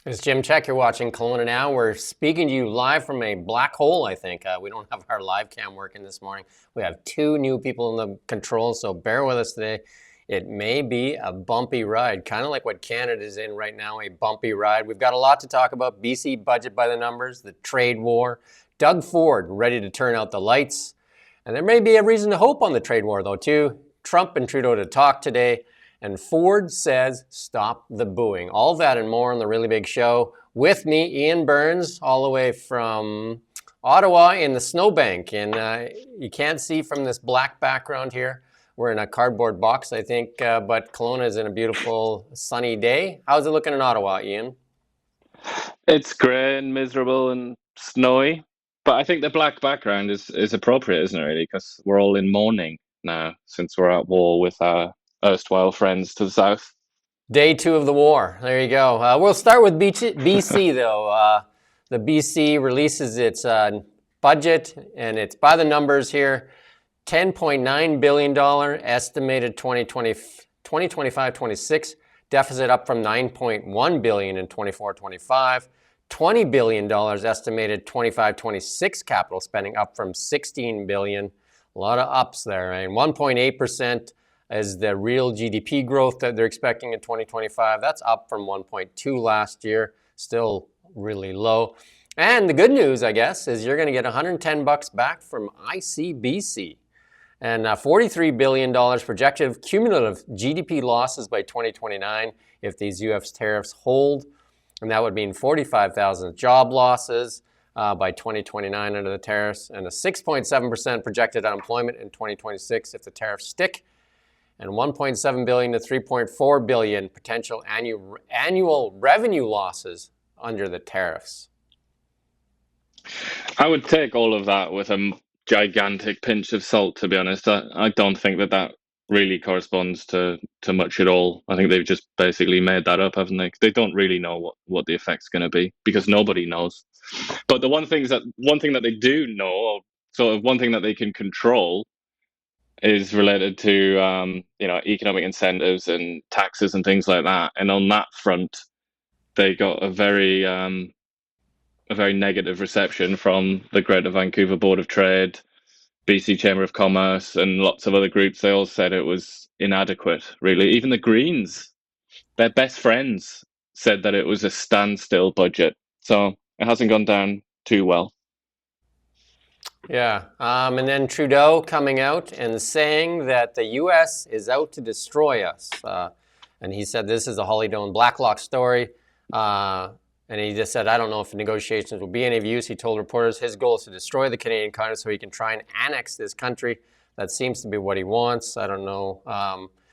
It's Jim Check. You're watching Kelowna Now. We're speaking to you live from a black hole, I think. We don't have our live cam working this morning. We have two new people in the controls, so bear with us today. It may be a bumpy ride, kind of like what Canada's in right now, a bumpy ride. We've got a lot to talk about. BC budget by the numbers, the trade war, Doug Ford ready to turn out the lights. And there may be a reason to hope on the trade war, though, too. Trump and Trudeau to talk today. And Ford says, stop the booing. All that and more on the Really Big Show. With me, Ian Burns, all the way from Ottawa in the snowbank. And you can't see from this black background here. We're in a cardboard box, I think, but Kelowna is in a beautiful sunny day. How's it looking in Ottawa, Ian? It's grey and miserable and snowy, but I think the black background is appropriate, isn't it, really? Because we're all in mourning now since we're at war with our erstwhile friends to the south. Day 2 of the war. There you go. We'll start with BC, though. The BC releases its budget, and it's by the numbers here. $10.9 billion estimated 2025-26 deficit, up from $9.1 billion in 24-25. $20 billion estimated 25-26 capital spending, up from $16 billion. A lot of ups there, right? 1.8% is the real GDP growth that they're expecting in 2025. That's up from 1.2 last year, still really low. And the good news, I guess, is you're going to get $110 back from ICBC. And $43 billion projected cumulative GDP losses by 2029 if these U.S. tariffs hold. And that would mean 45,000 job losses by 2029 under the tariffs, and a 6.7% projected unemployment in 2026 if the tariffs stick, and $1.7 billion to $3.4 billion potential annual revenue losses under the tariffs. I would take all of that with a gigantic pinch of salt, to be honest. I don't think that really corresponds to much at all. I think they've just basically made that up, haven't they? They don't really know what the effect's going to be, because nobody knows. But the one thing that they do know, or sort of one thing that they can control, is related to economic incentives and taxes and things like that. And on that front, they got a very negative reception from the Greater Vancouver Board of Trade, BC Chamber of Commerce, and lots of other groups. They all said it was inadequate, really. Even the Greens, their best friends, said that it was a standstill budget. So it hasn't gone down too well. Yeah, and then Trudeau coming out and saying that the U.S. is out to destroy us. And he said this is a Holly Doan Blacklock story. And he just said, I don't know if negotiations will be any of use. He told reporters his goal is to destroy the Canadian continent so he can try and annex this country. That seems to be what he wants. I don't know.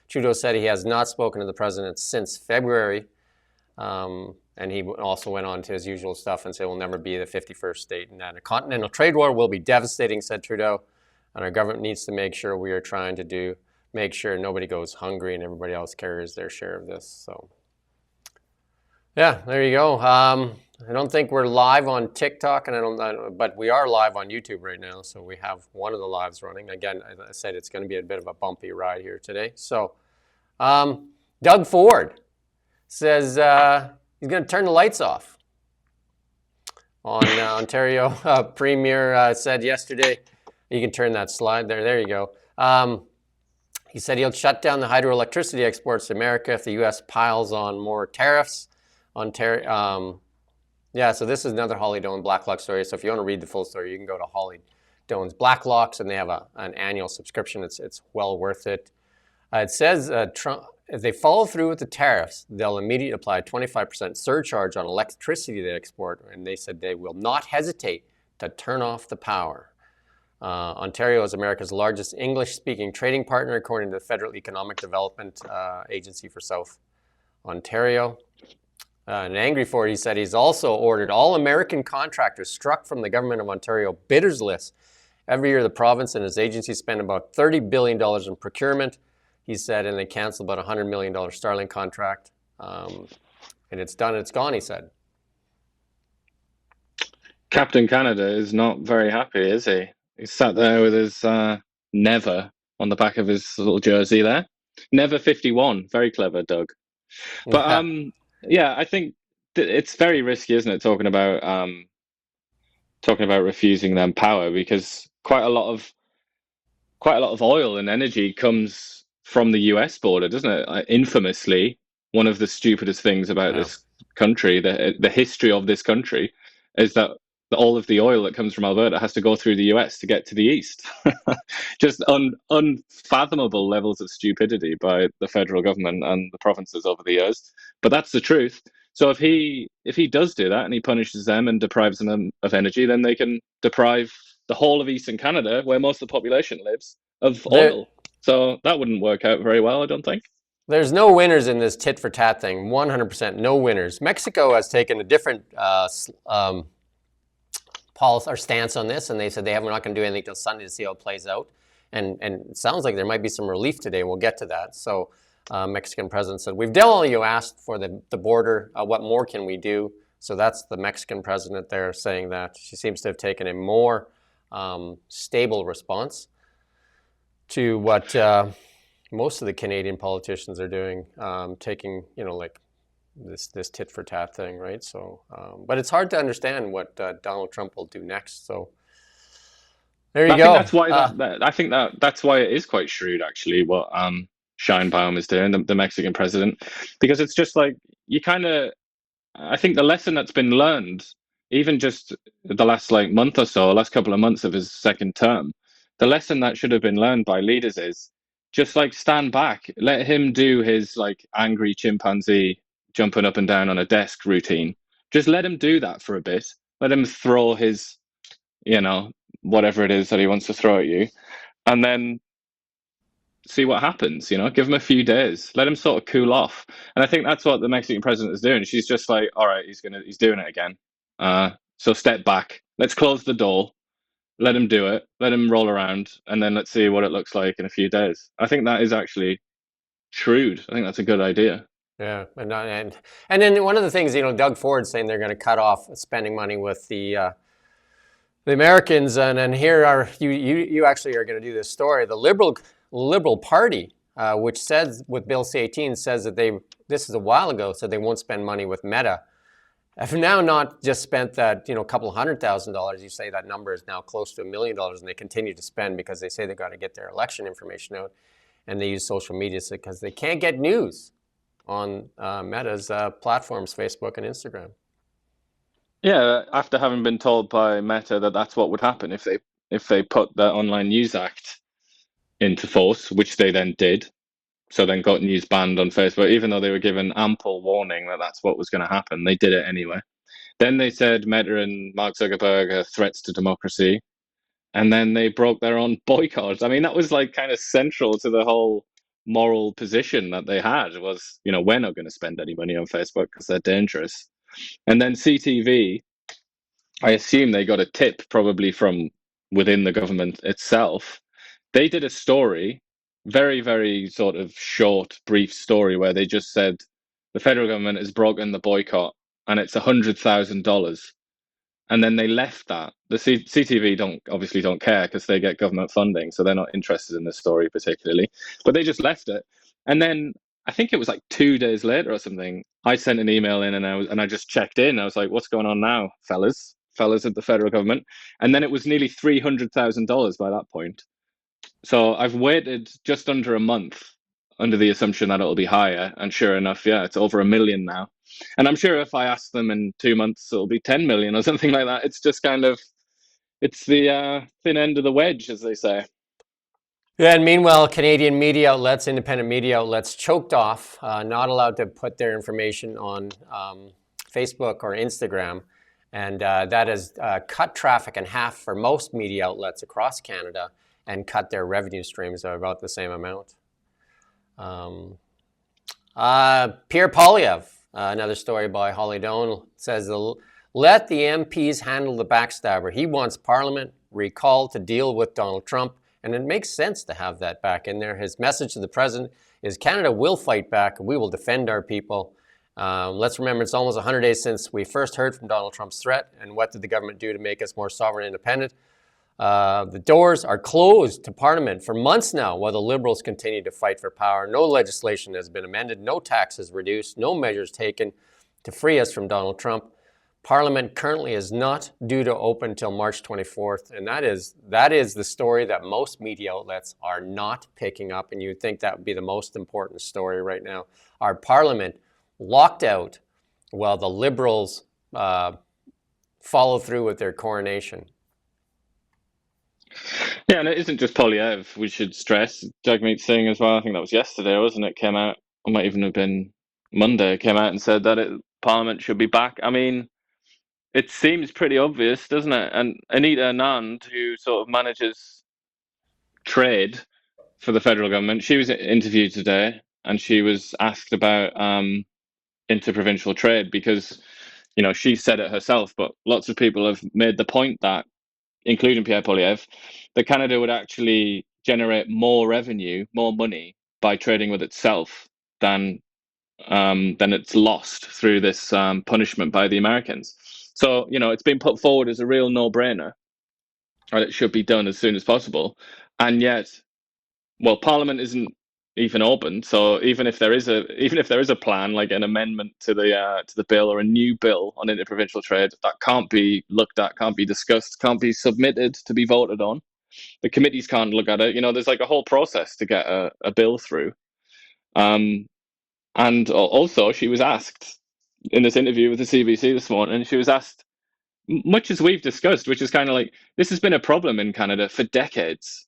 Trudeau said he has not spoken to the president since February. And he also went on to his usual stuff and said we'll never be the 51st state. And that a continental trade war will be devastating, said Trudeau. And our government needs to make sure we are trying to make sure nobody goes hungry and everybody else carries their share of this. So. Yeah, there you go. I don't think we're live on TikTok, but we are live on YouTube right now. So we have one of the lives running. Again, as I said, it's going to be a bit of a bumpy ride here today. So Doug Ford says he's going to turn the lights off. Ontario Premier said yesterday, you can turn that slide there. There you go. He said he'll shut down the hydroelectricity exports to America if the U.S. piles on more tariffs. Ontario, so this is another Holly Doan Blacklock story. So if you want to read the full story, you can go to Holly Doan's Blacklocks, and they have an annual subscription. It's well worth it. It says Trump, if they follow through with the tariffs, they'll immediately apply a 25% surcharge on electricity they export, and they said they will not hesitate to turn off the power. Ontario is America's largest English-speaking trading partner, according to the Federal Economic Development Agency for South Ontario. And angry for it, he said he's also ordered all American contractors struck from the government of Ontario bidders list. Every year, the province and his agency spend about $30 billion in procurement, he said, and they canceled about $100 million Starlink contract. And it's done, it's gone, he said. Captain Canada is not very happy, is he? He's sat there with his never on the back of his little jersey there. Never 51. Very clever, Doug. But yeah, I think it's very risky, isn't it? Talking about refusing them power, because quite a lot of oil and energy comes from the US border, doesn't it? Infamously, one of the stupidest things about Yeah. this country, the history of this country, is that all of the oil that comes from Alberta has to go through the US to get to the east. Just unfathomable levels of stupidity by the federal government and the provinces over the years. But that's the truth. So if he does do that and he punishes them and deprives them of energy, then they can deprive the whole of Eastern Canada, where most of the population lives, of There, oil. So that wouldn't work out very well, I don't think. there's no winners in this tit for tat thing. 100% no winners. Mexico has taken a different policy or stance on this, and they said we're not going to do anything till Sunday to see how it plays out. And it sounds like there might be some relief today. We'll get to that. So, Mexican president said, "We've done all you asked for the border. What more can we do?" So that's the Mexican president there saying that. She seems to have taken a more stable response to what most of the Canadian politicians are doing, taking, like this tit for tat thing, right? So, but it's hard to understand what Donald Trump will do next. So there you I think go. that's why I think that's why it is quite shrewd, actually, what Scheinbaum is doing, the Mexican president, because it's just like you kind of. I think the lesson that's been learned, even just the last month or so, last couple of months of his second term, the lesson that should have been learned by leaders is just stand back, let him do his angry chimpanzee jumping up and down on a desk routine. Just let him do that for a bit. Let him throw his, whatever it is that he wants to throw at you, and then see what happens. Give him a few days, let him sort of cool off. And I think that's what the Mexican president is doing. She's just like, all right, he's doing it again. So step back, let's close the door, let him do it, let him roll around, and then let's see what it looks like in a few days. I think that is actually shrewd. I think that's a good idea. Yeah, and then one of the things, Doug Ford's saying they're going to cut off spending money with the Americans, and here are you actually are going to do this story. The Liberal Party, which says with Bill C-18 says that this is a while ago, said they won't spend money with Meta, have now not just spent that couple of $100,000. You say that number is now close to $1 million, and they continue to spend because they say they've got to get their election information out, and they use social media because they can't get news on Meta's platforms, Facebook and Instagram. Yeah, after having been told by Meta that that's what would happen if they put the Online News Act into force, which they then did. So then got news banned on Facebook, even though they were given ample warning that that's what was going to happen. They did it anyway. Then they said Meta and Mark Zuckerberg are threats to democracy. And then they broke their own boycott. I mean, that was kind of central to the whole moral position that they had was, we're not going to spend any money on Facebook because they're dangerous. And then CTV, I assume they got a tip probably from within the government itself. They did a story, very, very sort of short, brief story where they just said the federal government has broken the boycott and it's $100,000. And then they left that. The CTV obviously don't care because they get government funding, so they're not interested in this story particularly. But they just left it. And then I think it was 2 days later or something, I sent an email in and I just checked in. I was like, "What's going on now, fellas at the federal government?" And then it was nearly $300,000 by that point. So I've waited just under a month under the assumption that it'll be higher, and sure enough, yeah, it's over $1 million now. And I'm sure if I ask them in 2 months, it'll be 10 million or something like that. It's just it's the thin end of the wedge, as they say. Yeah, and meanwhile, Canadian media outlets, independent media outlets, choked off, not allowed to put their information on Facebook or Instagram. And that has cut traffic in half for most media outlets across Canada and cut their revenue streams by about the same amount. Pierre Poilievre, another story by Holly Doan, says, let the MPs handle the backstabber. He wants Parliament recalled to deal with Donald Trump. And it makes sense to have that back in there. His message to the president is Canada will fight back. We will defend our people. Let's remember it's almost 100 days since we first heard from Donald Trump's threat. And what did the government do to make us more sovereign and independent? The doors are closed to Parliament for months now while the Liberals continue to fight for power. No legislation has been amended. No taxes reduced. No measures taken to free us from Donald Trump. Parliament currently is not due to open until March 24th, and that is the story that most media outlets are not picking up, and you'd think that would be the most important story right now. Our Parliament locked out while the Liberals follow through with their coronation. Yeah, and it isn't just Polyev, we should stress. Jagmeet Singh as well, I think that was yesterday, wasn't it? Came out, or might even have been Monday, came out and said that Parliament should be back. I mean, it seems pretty obvious, doesn't it? And Anita Anand, who sort of manages trade for the federal government, she was interviewed today, and she was asked about interprovincial trade because, you know, she said it herself, but lots of people have made the point that, including Pierre Poilievre, that Canada would actually generate more revenue, more money by trading with itself than it's lost through this punishment by the Americans. So, you know, it's been put forward as a real no-brainer, and it should be done as soon as possible. And yet, well, Parliament isn't even open. So even if there is a plan, like an amendment to the bill or a new bill on interprovincial trade, that can't be looked at, can't be discussed, can't be submitted to be voted on. The committees can't look at it. You know, there's like a whole process to get a bill through. And also, she was asked in this interview with the CBC this morning, she was asked, much as we've discussed, which is kind of like, this has been a problem in Canada for decades.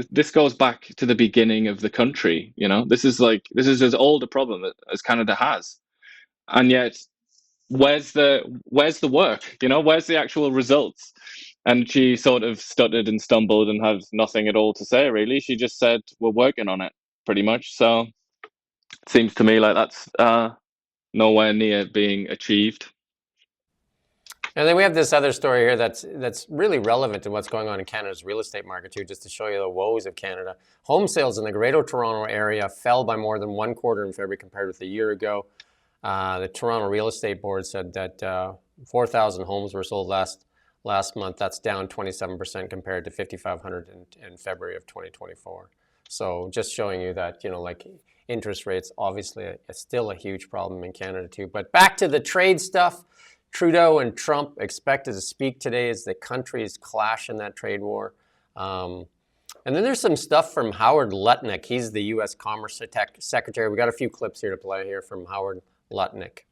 This goes back to the beginning of the country. You know, this is as old a problem as Canada has. And yet, where's the work? You know, where's the actual results? And she sort of stuttered and stumbled and had nothing at all to say, really. She just said, we're working on it, pretty much. So it seems to me like that's nowhere near being achieved. And then we have this other story here that's really relevant to what's going on in Canada's real estate market too, just to show you the woes of Canada. Home sales in the Greater Toronto area fell by more than 1/4 in February compared with a year ago. The Toronto Real Estate Board said that 4,000 homes were sold last month. That's down 27% compared to 5,500 in February of 2024. So just showing you that, you know, like interest rates, obviously, it's still a huge problem in Canada too. But back to the trade stuff. Trudeau and Trump expected to speak today as the countries clash in that trade war. And then there's some stuff from Howard Lutnick. He's the U.S. Commerce Secretary. We got a few clips here to play here from Howard Lutnick.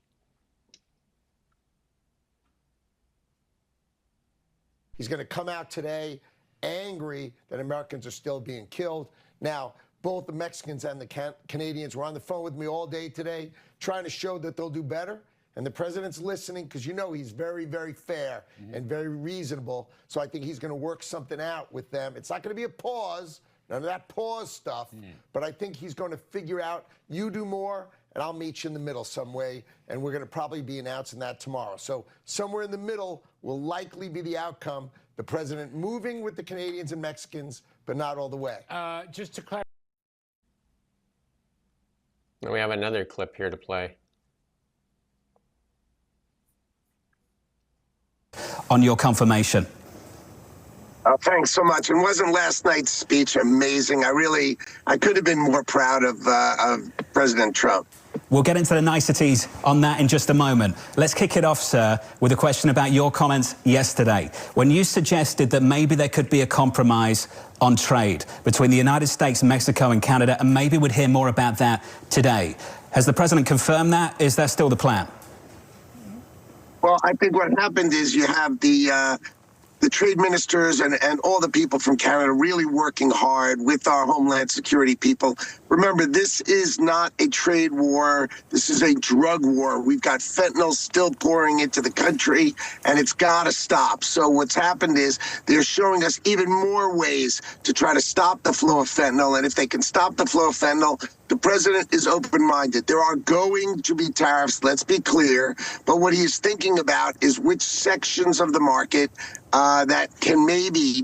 He's going to come out today angry that Americans are still being killed. Now, both the Mexicans and the Canadians were on the phone with me all day today trying to show that they'll do better. And the president's listening because, you know, he's very, very fair and very reasonable. So I think he's going to work something out with them. It's not going to be a pause, none of that pause stuff. But I think he's going to figure out, you do more, and I'll meet you in the middle some way. And we're going to probably be announcing that tomorrow. So somewhere in the middle will likely be the outcome. The president moving with the Canadians and Mexicans, but not all the way. Just to clarify. And we have another clip here to play. On your confirmation. Thanks so much. And wasn't last night's speech amazing? I could have been more proud of President Trump. We'll get into the niceties on that in just a moment. Let's kick it off, sir, with a question about your comments yesterday, when you suggested that maybe there could be a compromise on trade between the United States, Mexico and Canada, and maybe we'd hear more about that today. Has the president confirmed that? Is that still the plan? Well, I think what happened is you have the trade ministers and all the people from Canada really working hard with our Homeland Security people. Remember, this is not a trade war. This is a drug war. We've got fentanyl still pouring into the country, and it's got to stop. So what's happened is they're showing us even more ways to try to stop the flow of fentanyl. And if they can stop the flow of fentanyl, the president is open-minded. There are going to be tariffs, let's be clear. But what he is thinking about is which sections of the market that can maybe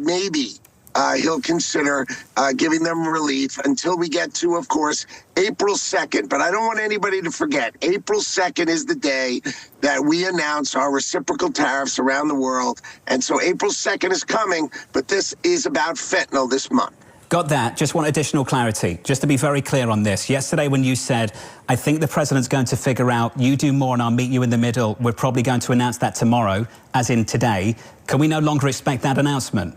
he'll consider giving them relief until we get to, of course, April 2nd. But I don't want anybody to forget, April 2nd is the day that we announce our reciprocal tariffs around the world. And so April 2nd is coming, but this is about fentanyl this month. Got that. Just want additional clarity. Just to be very clear on this. Yesterday when you said, I think the president's going to figure out, you do more and I'll meet you in the middle, we're probably going to announce that tomorrow, as in today. Can we no longer expect that announcement?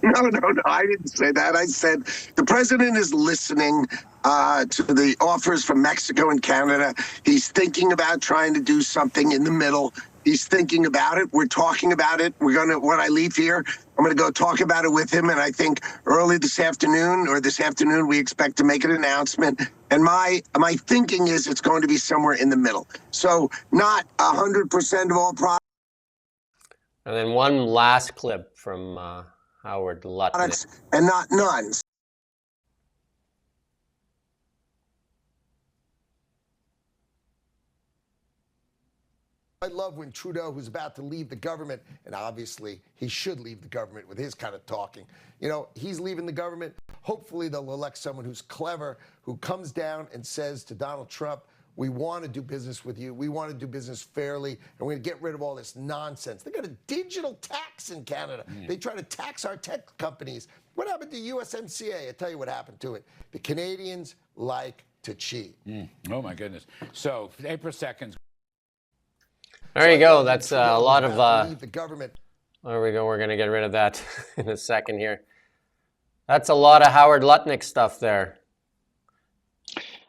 No, I didn't say that. I said the president is listening to the offers from Mexico and Canada. He's thinking about trying to do something in the middle. He's thinking about it. We're talking about it. We're going to, when I leave here, I'm going to go talk about it with him. And I think early this afternoon, we expect to make an announcement. And my thinking is it's going to be somewhere in the middle. So not 100% of all products. And then one last clip from Howard Lutnick. And not none. I love when Trudeau, who's about to leave the government, and obviously he should leave the government with his kind of talking. You know, he's leaving the government. Hopefully they'll elect someone who's clever, who comes down and says to Donald Trump, we want to do business with you. We want to do business fairly, and we're going to get rid of all this nonsense. They got a digital tax in Canada. They try to tax our tech companies. What happened to USMCA? I tell you what happened to it. The Canadians like to cheat. Oh, my goodness. So, April 2nd. There you go. That's a lot of... leave the government. There we go. We're going to get rid of that in a second here. That's a lot of Howard Lutnick stuff there.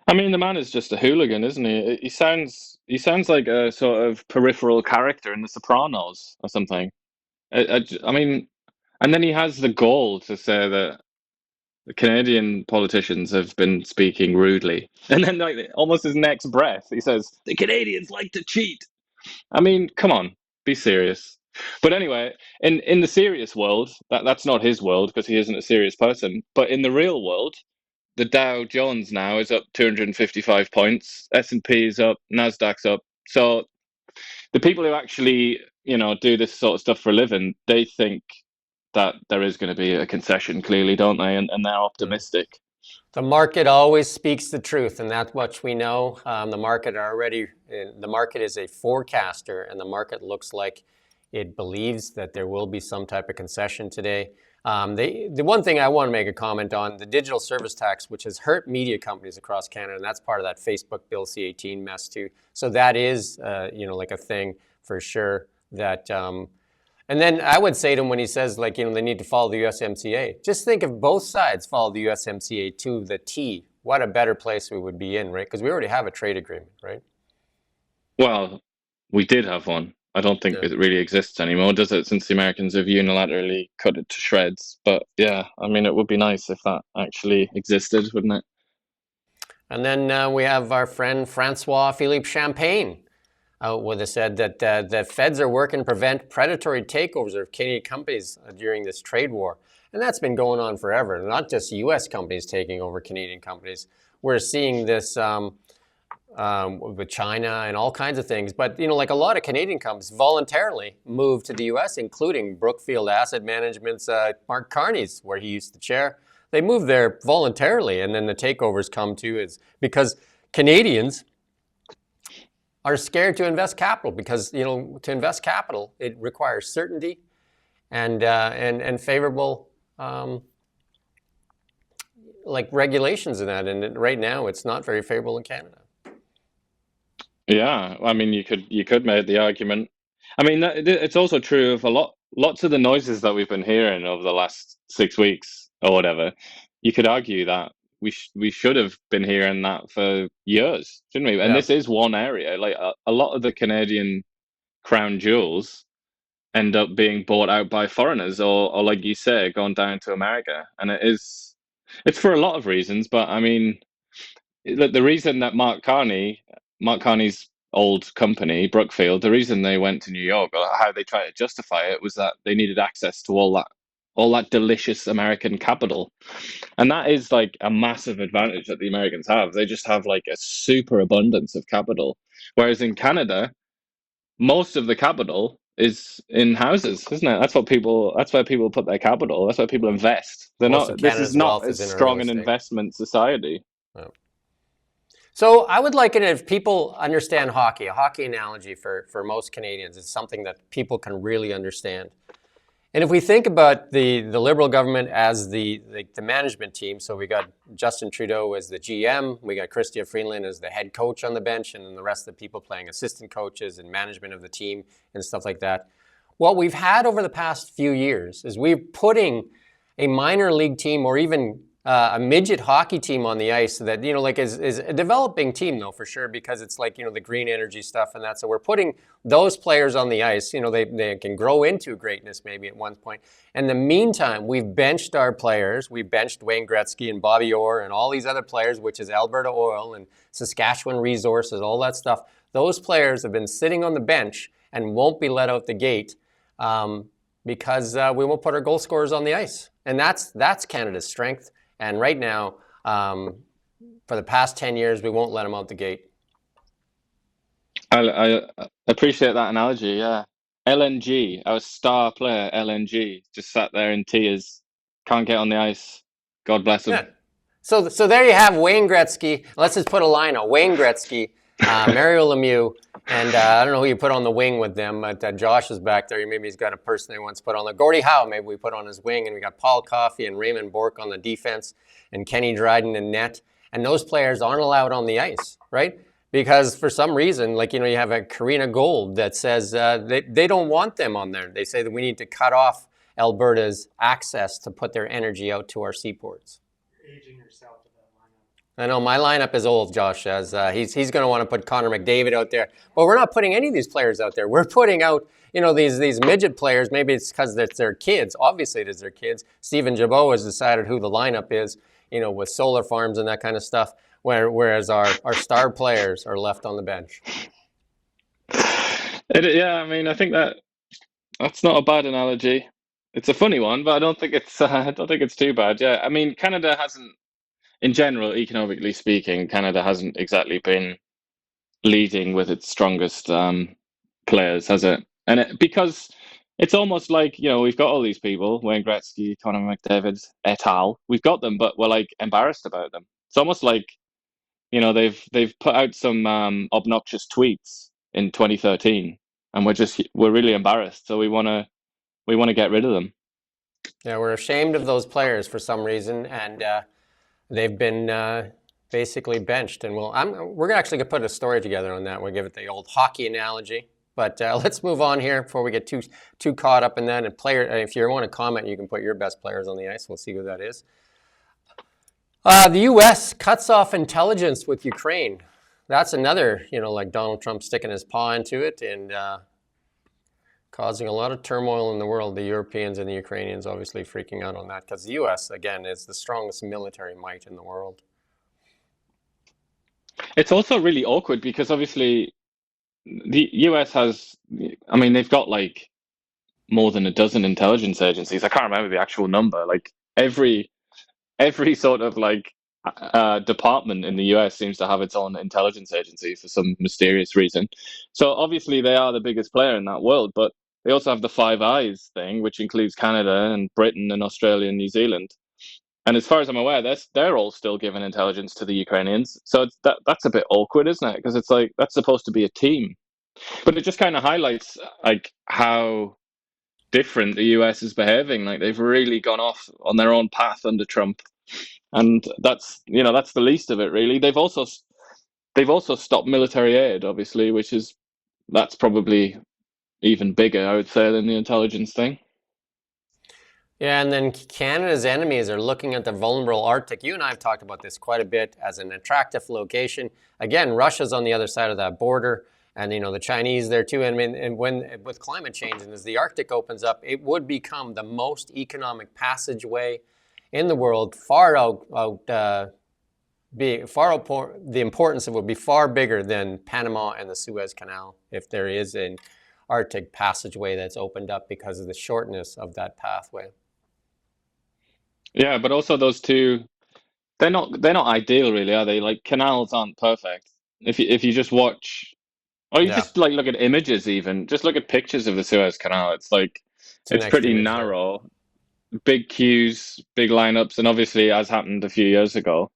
I mean, the man is just a hooligan, isn't he? He sounds like a sort of peripheral character in The Sopranos or something. I mean, and then he has the gall to say that the Canadian politicians have been speaking rudely. And then, like, almost his next breath, he says, the Canadians like to cheat. I mean, come on, be serious. But anyway, in the serious world, that's not his world because he isn't a serious person. But in the real world, the Dow Jones now is up 255 points. S&P is up, Nasdaq's up. So the people who actually, do this sort of stuff for a living, they think that there is going to be a concession, clearly, don't they? And they're optimistic. The market always speaks the truth, and that's what we know. The market is a forecaster, and the market looks like it believes that there will be some type of concession today. The one thing I want to make a comment on, the digital service tax, which has hurt media companies across Canada, and that's part of that Facebook Bill C-18 mess too. So that is, like a thing for sure. That, and then I would say to him when he says, like, they need to follow the USMCA. Just think if both sides follow the USMCA to the T, what a better place we would be in, right? Because we already have a trade agreement, right? Well, we did have one. I don't think it really exists anymore, does it? Since the Americans have unilaterally cut it to shreds. But yeah, I mean, it would be nice if that actually existed, wouldn't it? And then we have our friend Francois-Philippe Champagne would have said that the feds are working to prevent predatory takeovers of Canadian companies during this trade war. And that's been going on forever, not just U.S. companies taking over Canadian companies. We're seeing this with China and all kinds of things. But, like a lot of Canadian companies voluntarily moved to the U.S., including Brookfield Asset Management's Mark Carney's, where he used to chair. They moved there voluntarily, and then the takeovers come to is because Canadians are scared to invest capital because, to invest capital, it requires certainty and favorable like regulations in that. And right now, it's not very favorable in Canada. Yeah, I mean, you could make the argument. I mean, it's also true of lots of the noises that we've been hearing over the last 6 weeks or whatever. You could argue that we should have been hearing that for years, shouldn't we? And this is one area. Like a lot of the Canadian crown jewels end up being bought out by foreigners, or like you say, gone down to America. And it's for a lot of reasons. But I mean, the reason that Mark Carney's old company, Brookfield, the reason they went to New York, or how they tried to justify it, was that they needed access to all that delicious American capital. And that is like a massive advantage that the Americans have. They just have like a super abundance of capital. Whereas in Canada, most of the capital is in houses, isn't it? That's where people put their capital. That's where people invest. This is not as strong an investment society. Oh. So I would like it if people understand hockey. A hockey analogy for most Canadians is something that people can really understand. And if we think about the Liberal government as the management team, so we got Justin Trudeau as the GM, we got Chrystia Freeland as the head coach on the bench, and then the rest of the people playing assistant coaches and management of the team and stuff like that. What we've had over the past few years is we're putting a minor league team or even a midget hockey team on the ice that, like is a developing team though, for sure, because it's like, the green energy stuff and that. So we're putting those players on the ice, they can grow into greatness maybe at one point. In the meantime, we've benched our players. We benched Wayne Gretzky and Bobby Orr and all these other players, which is Alberta Oil and Saskatchewan Resources, all that stuff. Those players have been sitting on the bench and won't be let out the gate because we won't put our goal scorers on the ice. And that's Canada's strength. And right now, for the past 10 years, we won't let them out the gate. I appreciate that analogy, yeah. LNG, our star player, LNG, just sat there in tears, can't get on the ice. God bless him. Yeah. So there you have Wayne Gretzky. Let's just put a line on Wayne Gretzky, Mario Lemieux, and I don't know who you put on the wing with them, but Josh is back there. Maybe he's got a person they wants to put on the Gordie Howe. Maybe we put on his wing, and we got Paul Coffey and Raymond Bourque on the defense, and Kenny Dryden in net. And those players aren't allowed on the ice, right? Because for some reason, like, you have a Karina Gold that says they don't want them on there. They say that we need to cut off Alberta's access to put their energy out to our seaports. Aging yourself with that lineup. I know my lineup is old, Josh, as he's going to want to put Connor McDavid out there. But we're not putting any of these players out there. We're putting out, these midget players. Maybe it's because it's their kids. Obviously, it is their kids. Stephen Jabot has decided who the lineup is, with solar farms and that kind of stuff, whereas our star players are left on the bench. Yeah, I mean, I think that's not a bad analogy. It's a funny one, but I don't think it's too bad. Yeah, I mean, Canada hasn't, in general, economically speaking, Canada hasn't exactly been leading with its strongest players, has it? And because it's almost like, we've got all these people, Wayne Gretzky, Connor McDavid, et al. We've got them, but we're like embarrassed about them. It's almost like, they've put out some obnoxious tweets in 2013, and we're really embarrassed. So we want to get rid of them. Yeah, we're ashamed of those players for some reason, and they've been basically benched. And we're actually going to put a story together on that. We'll give it the old hockey analogy. But let's move on here before we get too caught up in that. And if you want to comment, you can put your best players on the ice. We'll see who that is. The U.S. cuts off intelligence with Ukraine. That's another, like Donald Trump sticking his paw into it and causing a lot of turmoil in the world. The Europeans and the Ukrainians obviously freaking out on that because the U.S., again, is the strongest military might in the world. It's also really awkward because obviously the US they've got like more than a dozen intelligence agencies. I can't remember the actual number. Like every sort of like department in the US seems to have its own intelligence agency for some mysterious reason. So obviously they are the biggest player in that world, but they also have the Five Eyes thing, which includes Canada and Britain and Australia and New Zealand. And as far as I'm aware, they're all still giving intelligence to the Ukrainians. So that's a bit awkward, isn't it? Because it's like that's supposed to be a team. But it just kind of highlights like how different the US is behaving. Like they've really gone off on their own path under Trump, and that's the least of it, really. They've also stopped military aid, obviously, that's probably even bigger, I would say, than the intelligence thing. Yeah, and then Canada's enemies are looking at the vulnerable Arctic. You and I have talked about this quite a bit as an attractive location. Again, Russia's on the other side of that border, and the Chinese there too. And when with climate change and as the Arctic opens up, it would become the most economic passageway in the world. The importance of it would be far bigger than Panama and the Suez Canal if there is an Arctic passageway that's opened up because of the shortness of that pathway. Yeah, but also those two, they're not ideal, really, are they? Like canals aren't perfect. If you just watch, or you just like look at images, even just look at pictures of the Suez Canal. It's like it's pretty narrow, big queues, big lineups, and obviously, as happened a few years ago,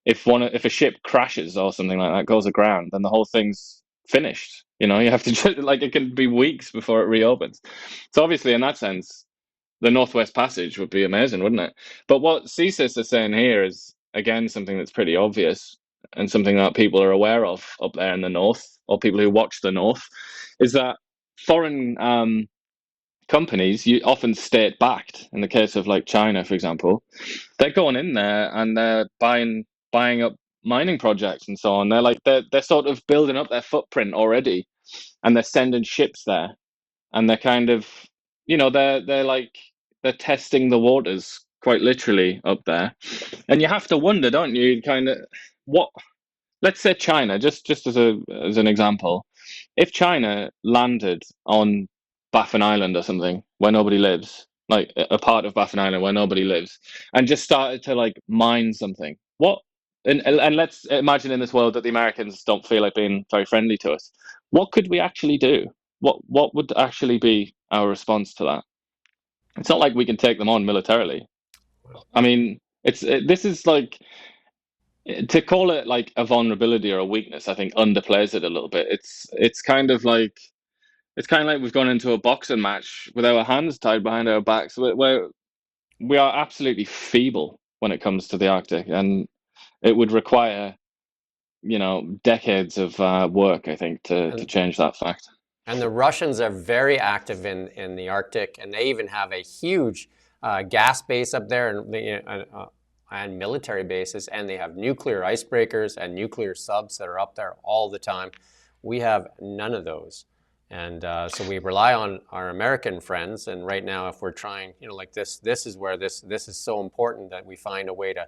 if a ship crashes or something like that, goes aground, then the whole thing's finished. You have to just like it can be weeks before it reopens. So obviously, in that sense, the Northwest Passage would be amazing, wouldn't it? But what CSIS is saying here is, again, something that's pretty obvious and something that people are aware of up there in the north, or people who watch the north, is that foreign companies, often state-backed, in the case of like China, for example, they're going in there and they're buying up mining projects and so on. They're sort of building up their footprint already, and they're sending ships there, and they're kind of, they're testing the waters quite literally up there. And you have to wonder, don't you, kind of, what, let's say China, just as an example, if China landed on Baffin Island or something where nobody lives, like a part of Baffin Island where nobody lives, and just started to like mine something, what? And let's imagine in this world that the Americans don't feel like being very friendly to us. What could we actually do? What would actually be our response to that? It's not like we can take them on militarily. I mean, this is like, to call it like a vulnerability or a weakness, I think underplays it a little bit. It's kind of like we've gone into a boxing match with our hands tied behind our backs, where we are absolutely feeble when it comes to the Arctic, and it would require, decades of work, I think, to change that fact. And the Russians are very active in the Arctic, and they even have a huge gas base up there and military bases, and they have nuclear icebreakers and nuclear subs that are up there all the time. We have none of those. And so we rely on our American friends. And right now, if we're trying, like this is where this is so important that we find a way to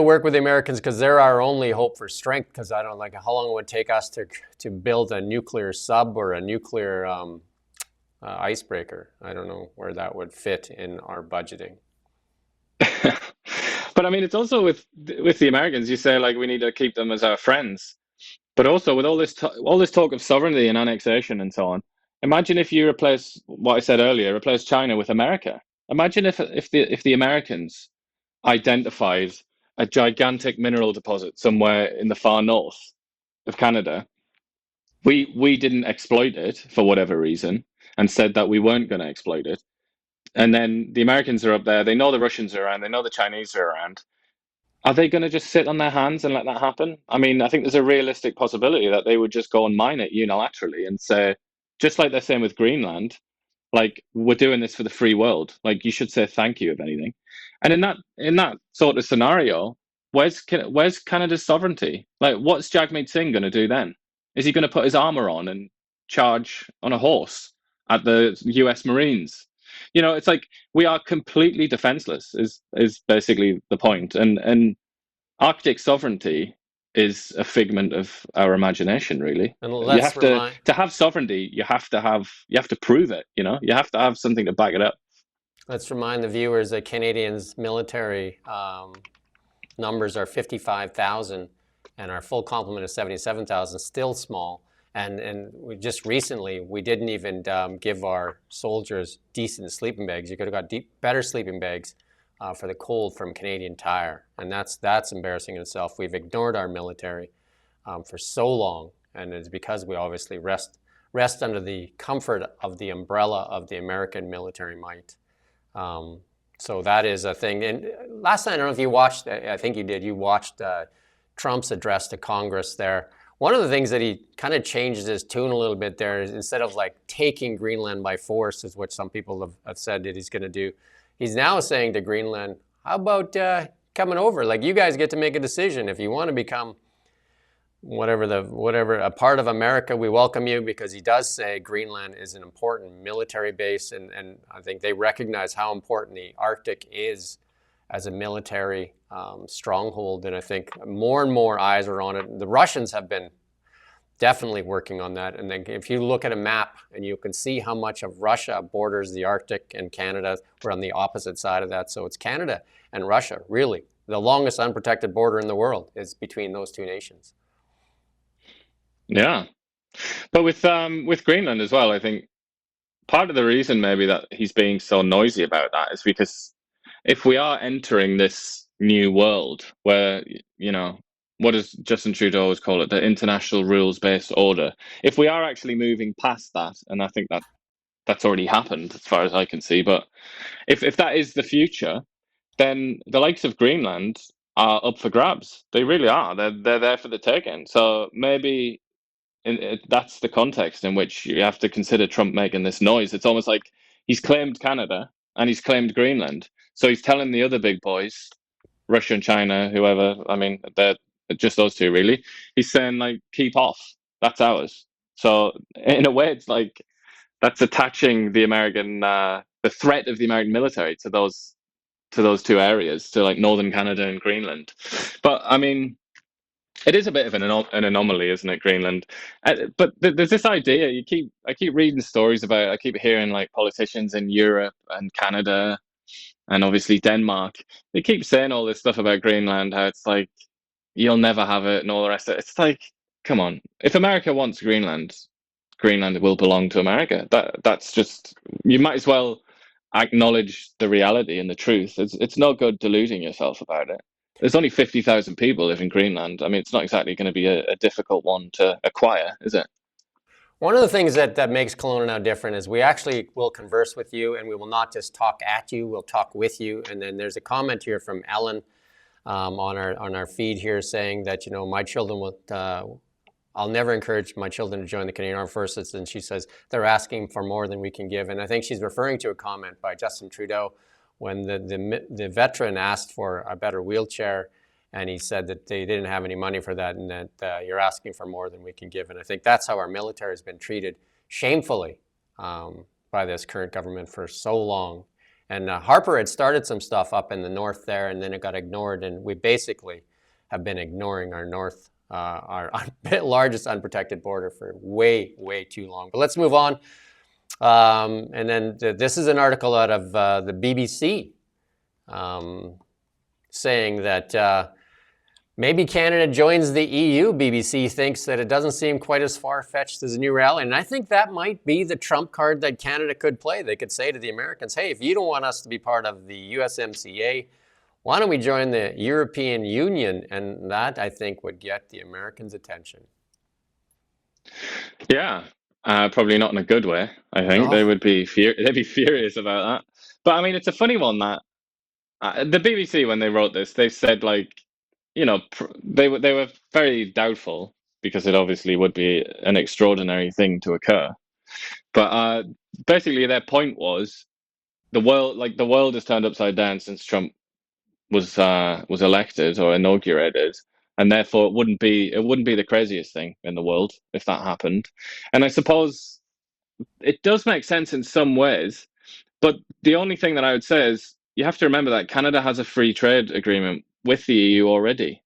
work with the Americans, because they're our only hope for strength. Because I don't how long it would take us to build a nuclear sub or a nuclear icebreaker. I don't know where that would fit in our budgeting. But I mean, it's also with the Americans. You say like we need to keep them as our friends, but also with all this talk of sovereignty and annexation and so on. Imagine if you replace what I said earlier, replace China with America. Imagine if the Americans identified a gigantic mineral deposit somewhere in the far north of Canada. We didn't exploit it for whatever reason and said that we weren't going to exploit it. And then the Americans are up there. They know the Russians are around. They know the Chinese are around. Are they going to just sit on their hands and let that happen? I mean, I think there's a realistic possibility that they would just go and mine it unilaterally and say, just like they're saying with Greenland, like, we're doing this for the free world. Like, you should say thank you, if anything. And in that sort of scenario, where's Canada's sovereignty? Like, what's Jagmeet Singh going to do then? Is he going to put his armor on and charge on a horse at the US Marines? It's like we are completely defenseless. Is basically the point. And Arctic sovereignty is a figment of our imagination, really. And You have to have sovereignty. You have to prove it. You have to have something to back it up. Let's remind the viewers that Canadians' military numbers are 55,000, and our full complement of 77,000, still small. And we just recently, we didn't even give our soldiers decent sleeping bags. You could have got better sleeping bags for the cold from Canadian Tire. And that's embarrassing in itself. We've ignored our military for so long. And it's because we obviously rest under the comfort of the umbrella of the American military might. So that is a thing. And last night, I don't know if you watched, I think you did, you watched Trump's address to Congress there. One of the things that he kind of changes his tune a little bit there is, instead of like taking Greenland by force, is what some people have said that he's going to do, he's now saying to Greenland, how about coming over? Like, you guys get to make a decision. If you want to become whatever a part of America, we welcome you, because he does say Greenland is an important military base, and I think they recognize how important the Arctic is as a military stronghold. And I think more and more eyes are on it. The Russians have been definitely working on that. And then if you look at a map and you can see how much of Russia borders the Arctic, and Canada, we're on the opposite side of that. So it's Canada and Russia, really. The longest unprotected border in the world is between those two nations. Yeah. But with Greenland as well, I think part of the reason maybe that he's being so noisy about that is because if we are entering this new world where, what does Justin Trudeau always call it? The international rules-based order. If we are actually moving past that, and I think that that's already happened as far as I can see. But if that is the future, then the likes of Greenland are up for grabs. They really are. They're there for the taking. So maybe that's the context in which you have to consider Trump making this noise. It's almost like he's claimed Canada and he's claimed Greenland. So he's telling the other big boys, Russia and China, whoever, I mean, they're just those two really. He's saying, like, keep off. That's ours. So in a way, it's like that's attaching the threat of the American military to those two areas, to like northern Canada and Greenland. But I mean, it is a bit of an anomaly, isn't it, Greenland? But there's this idea. I keep reading stories about it. I keep hearing like politicians in Europe and Canada and obviously Denmark. They keep saying all this stuff about Greenland, how it's like you'll never have it and all the rest of it. It's like, come on. If America wants Greenland, Greenland will belong to America. That's just, you might as well acknowledge the reality and the truth. It's no good deluding yourself about it. There's only 50,000 people live in Greenland. I mean, it's not exactly going to be a difficult one to acquire, is it? One of the things that makes Kelowna now different is we actually will converse with you, and we will not just talk at you, we'll talk with you. And then there's a comment here from Ellen on our feed here saying that, you know, my children will, I'll never encourage my children to join the Canadian Armed Forces. And she says they're asking for more than we can give. And I think she's referring to a comment by Justin Trudeau when the veteran asked for a better wheelchair, and he said that they didn't have any money for that, and that you're asking for more than we can give. And I think that's how our military has been treated shamefully by this current government for so long. And Harper had started some stuff up in the north there, and then it got ignored, and we basically have been ignoring our north, our largest unprotected border for way, way too long. But let's move on. And then this is an article out of the BBC saying that maybe Canada joins the EU. BBC thinks that it doesn't seem quite as far-fetched as a new rally. And I think that might be the trump card that Canada could play. They could say to the Americans, hey, if you don't want us to be part of the USMCA, why don't we join the European Union? And that, I think, would get the Americans' attention. Yeah, probably not in a good way. I think they would be they'd be furious about that. But I mean, it's a funny one that the BBC, when they wrote this, they said, like, you know, they were very doubtful because it obviously would be an extraordinary thing to occur. But basically, their point was the world has turned upside down since Trump was elected or inaugurated, and therefore it wouldn't be the craziest thing in the world if that happened. And I suppose it does make sense in some ways, but the only thing that I would say is you have to remember that Canada has a free trade agreement with the EU already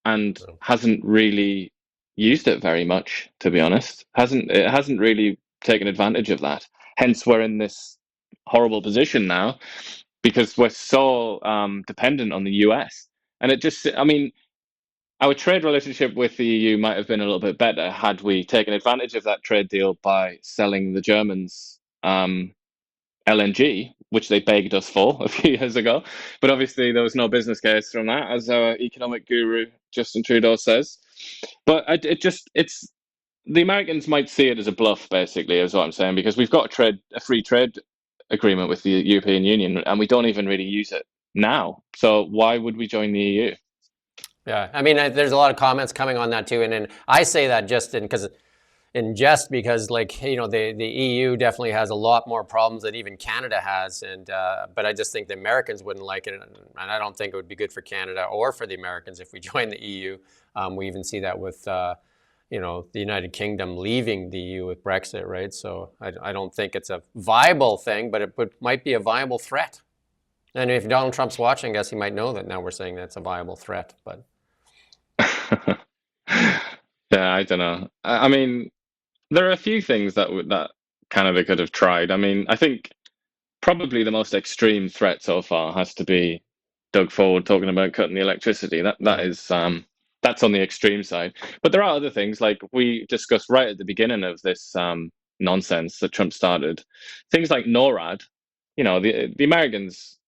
and hasn't really used it very much, to be honest. It hasn't really taken advantage of that. Hence, we're in this horrible position now because we're so dependent on the US. And it just, I mean, our trade relationship with the EU might have been a little bit better had we taken advantage of that trade deal by selling the Germans LNG, which they begged us for a few years ago. But obviously there was no business case from that, as our economic guru Justin Trudeau says. But it's the Americans might see it as a bluff, basically, is what I'm saying, because we've got a free trade agreement with the European Union, and we don't even really use it now. So why would we join the EU? Yeah, I mean, there's a lot of comments coming on that too, and then I say that just because, like, you know, the EU definitely has a lot more problems than even Canada has, and but I just think the Americans wouldn't like it, and I don't think it would be good for Canada or for the Americans if we join the EU. We even see that with you know, the United Kingdom leaving the EU with Brexit, right? So I don't think it's a viable thing, but it might be a viable threat. And if Donald Trump's watching, I guess he might know that now we're saying that's a viable threat. But yeah, I don't know. I mean, there are a few things that Canada could have tried. I mean, I think probably the most extreme threat so far has to be Doug Ford talking about cutting the electricity. That is that's on the extreme side. But there are other things, like we discussed right at the beginning of this nonsense that Trump started. Things like NORAD. You know, the Americans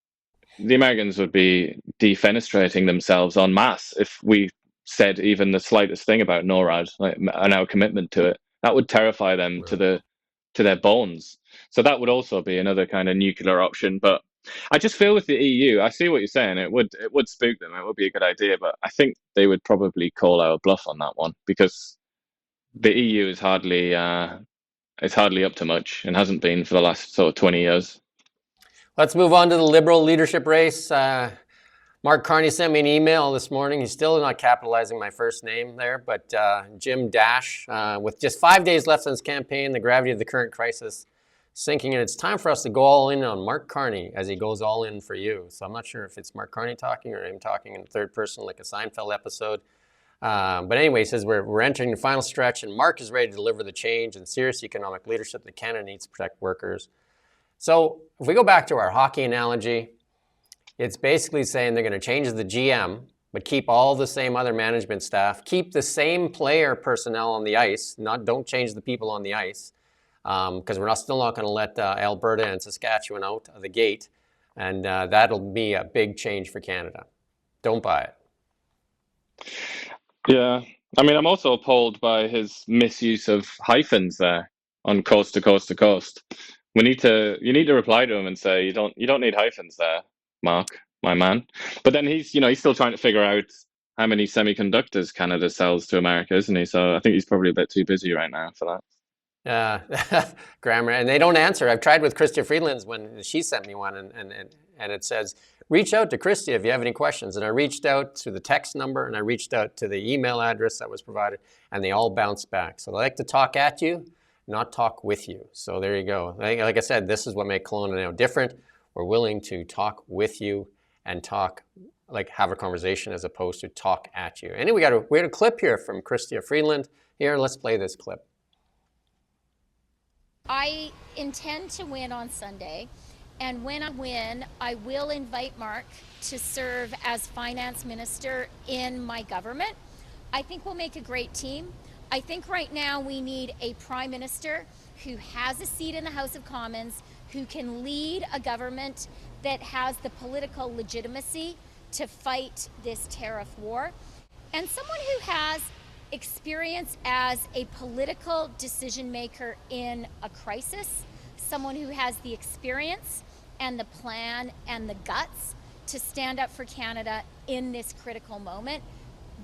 would be defenestrating themselves en masse if we said even the slightest thing about NORAD, like, and our commitment to it. That would terrify them to to their bones. So that would also be another kind of nuclear option. But I just feel with the EU, I see what you're saying. It would spook them. It would be a good idea, but I think they would probably call our bluff on that one, because the EU is hardly up to much and hasn't been for the last sort of 20 years. Let's move on to the Liberal leadership race. Mark Carney sent me an email this morning. He's still not capitalizing my first name there, but Jim Dash, with just 5 days left in his campaign, the gravity of the current crisis sinking in. It's time for us to go all in on Mark Carney as he goes all in for you. So I'm not sure if it's Mark Carney talking or him talking in third person like a Seinfeld episode. But anyway, he says we're entering the final stretch, and Mark is ready to deliver the change and serious economic leadership that Canada needs to protect workers. So if we go back to our hockey analogy, it's basically saying they're going to change the GM, but keep all the same other management staff, keep the same player personnel on the ice, don't change the people on the ice, because we're still not going to let Alberta and Saskatchewan out of the gate, and that'll be a big change for Canada. Don't buy it. Yeah, I mean, I'm also appalled by his misuse of hyphens there on coast to coast to coast. You need to reply to him and say you don't need hyphens there, Mark, my man. But then he's still trying to figure out how many semiconductors Canada sells to America, isn't he? So I think he's probably a bit too busy right now for that. Grammar, and they don't answer. I've tried with Chrystia Freeland's when she sent me one, and it says, reach out to Chrystia if you have any questions. And I reached out to the text number, and I reached out to the email address that was provided, and they all bounced back. So they like to talk at you, not talk with you. So there you go. Like I said, this is what makes Kelowna now different. We're willing to talk with you and have a conversation as opposed to talk at you. Anyway, we had a clip here from Chrystia Freeland. Here, let's play this clip. I intend to win on Sunday, and when I win, I will invite Mark to serve as finance minister in my government. I think we'll make a great team. I think right now we need a prime minister who has a seat in the House of Commons, who can lead a government that has the political legitimacy to fight this tariff war, and someone who has experience as a political decision maker in a crisis, someone who has the experience and the plan and the guts to stand up for Canada in this critical moment.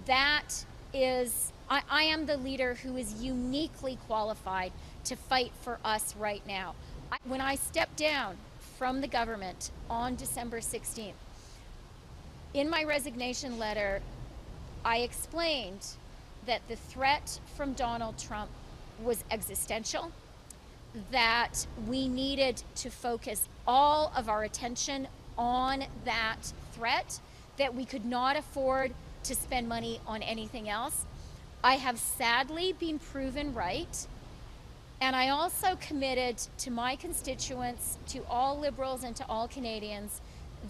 That is, I am the leader who is uniquely qualified to fight for us right now. When I stepped down from the government on December 16th, in my resignation letter, I explained that the threat from Donald Trump was existential, that we needed to focus all of our attention on that threat, that we could not afford to spend money on anything else. I have sadly been proven right, and I also committed to my constituents, to all Liberals and to all Canadians,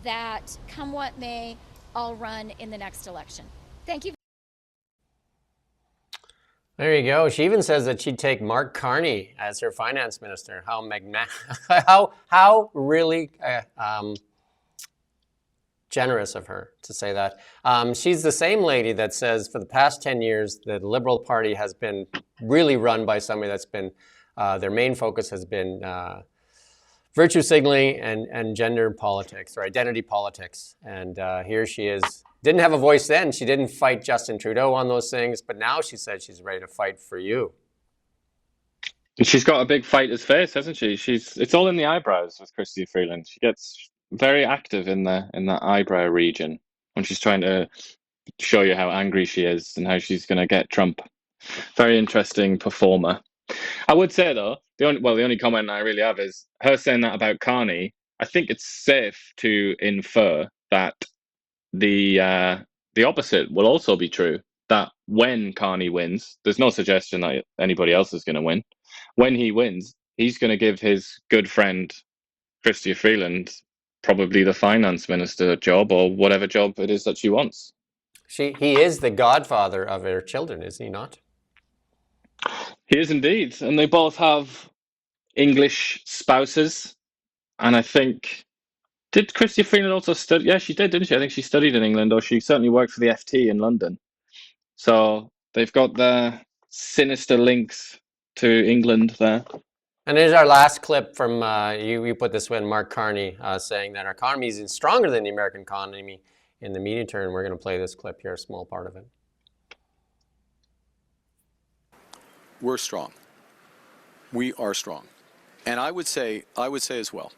that come what may, I'll run in the next election. Thank you. There you go. She even says that she'd take Mark Carney as her finance minister. How really generous of her to say that. She's the same lady that says for the past 10 years, the Liberal Party has been really run by somebody that's been, their main focus has been virtue signaling and gender politics or identity politics. And here she is. Didn't have a voice then. She didn't fight Justin Trudeau on those things, but now she said she's ready to fight for you. She's got a big fighter's face, hasn't she? It's all in the eyebrows with Chrystia Freeland. She gets very active in that eyebrow region when she's trying to show you how angry she is and how she's going to get Trump. Very interesting performer. I would say though, the only comment I really have is her saying that about Carney. I think it's safe to infer that the opposite will also be true, that when Carney wins, there's no suggestion that anybody else is going to win. When he wins, he's going to give his good friend Chrystia Freeland probably the finance minister job or whatever job it is that she wants. He is the godfather of her children, is he not? He is indeed, and they both have English spouses, and I think... Did Chrystia Freeland also study? Yeah, she did, didn't she? I think she studied in England, or she certainly worked for the FT in London. So they've got their sinister links to England there. And there's our last clip from, you put this one, Mark Carney, saying that our economy is stronger than the American economy in the medium term. We're going to play this clip here, a small part of it. We're strong. We are strong. And I would say as well,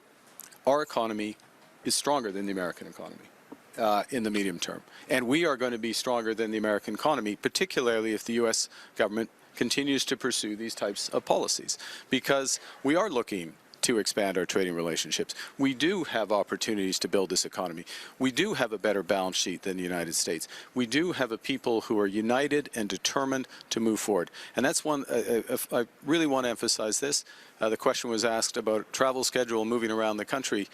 our economy is stronger than the American economy in the medium term. And we are going to be stronger than the American economy, particularly if the U.S. government continues to pursue these types of policies, because we are looking to expand our trading relationships. We do have opportunities to build this economy. We do have a better balance sheet than the United States. We do have a people who are united and determined to move forward. And that's one, I really want to emphasize this. The question was asked about travel schedule, moving around the country.